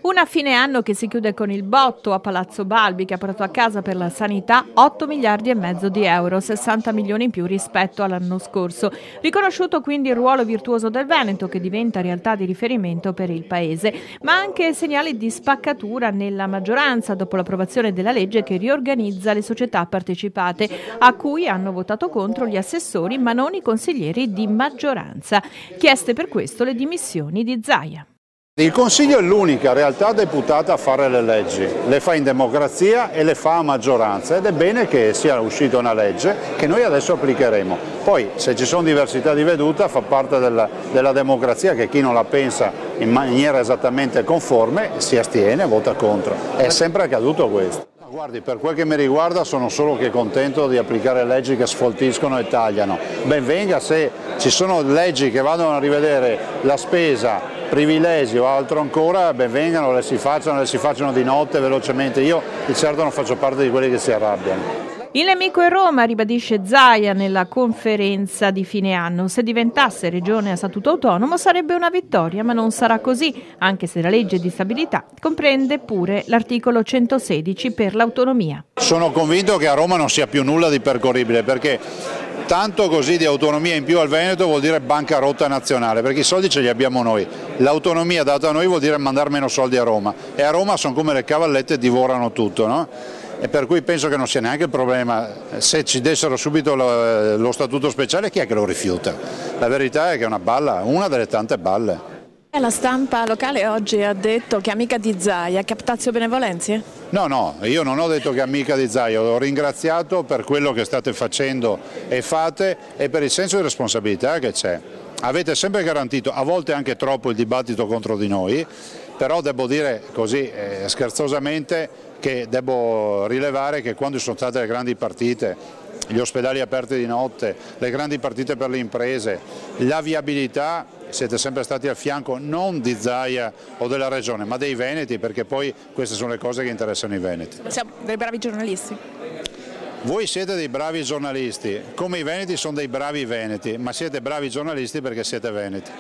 Una fine anno che si chiude con il botto a Palazzo Balbi, che ha portato a casa per la sanità 8 miliardi e mezzo di euro, 60 milioni in più rispetto all'anno scorso. Riconosciuto quindi il ruolo virtuoso del Veneto, che diventa realtà di riferimento per il Paese, ma anche segnali di spaccatura nella maggioranza dopo l'approvazione della legge che riorganizza le società partecipate, a cui hanno votato contro gli assessori ma non i consiglieri di maggioranza. Chieste per questo le dimissioni di Zaia. Il Consiglio è l'unica realtà deputata a fare le leggi, le fa in democrazia e le fa a maggioranza ed è bene che sia uscita una legge che noi adesso applicheremo. Poi se ci sono diversità di veduta fa parte della democrazia che chi non la pensa in maniera esattamente conforme si astiene, vota contro. È sempre accaduto questo. Guardi, per quel che mi riguarda sono solo che contento di applicare leggi che sfoltiscono e tagliano. Ben venga se ci sono leggi che vanno a rivedere la spesa, privilegi o altro ancora, ben vengano, le si facciano di notte velocemente. Io di certo non faccio parte di quelli che si arrabbiano. Il nemico è Roma, ribadisce Zaia nella conferenza di fine anno. Se diventasse regione a statuto autonomo sarebbe una vittoria, ma non sarà così, anche se la legge di stabilità comprende pure l'articolo 116 per l'autonomia. Sono convinto che a Roma non sia più nulla di percorribile, perché tanto così di autonomia in più al Veneto vuol dire bancarotta nazionale, perché i soldi ce li abbiamo noi. L'autonomia data a noi vuol dire mandare meno soldi a Roma, e a Roma sono come le cavallette, divorano tutto, no? E per cui penso che non sia neanche il problema, se ci dessero subito lo statuto speciale chi è che lo rifiuta? La verità è che è una balla, una delle tante balle. La stampa locale oggi ha detto che è amica di Zaia, captatio benevolenzie? No, io non ho detto che è amica di Zaia, l'ho ringraziato per quello che state facendo e fate e per il senso di responsabilità che c'è. Avete sempre garantito, a volte anche troppo, il dibattito contro di noi, però devo dire così scherzosamente che devo rilevare che quando sono state le grandi partite, gli ospedali aperti di notte, le grandi partite per le imprese, la viabilità, siete sempre stati al fianco non di Zaia o della regione ma dei veneti, perché poi queste sono le cose che interessano i veneti. Siamo dei bravi giornalisti. Voi siete dei bravi giornalisti, come i veneti sono dei bravi veneti, ma siete bravi giornalisti perché siete veneti.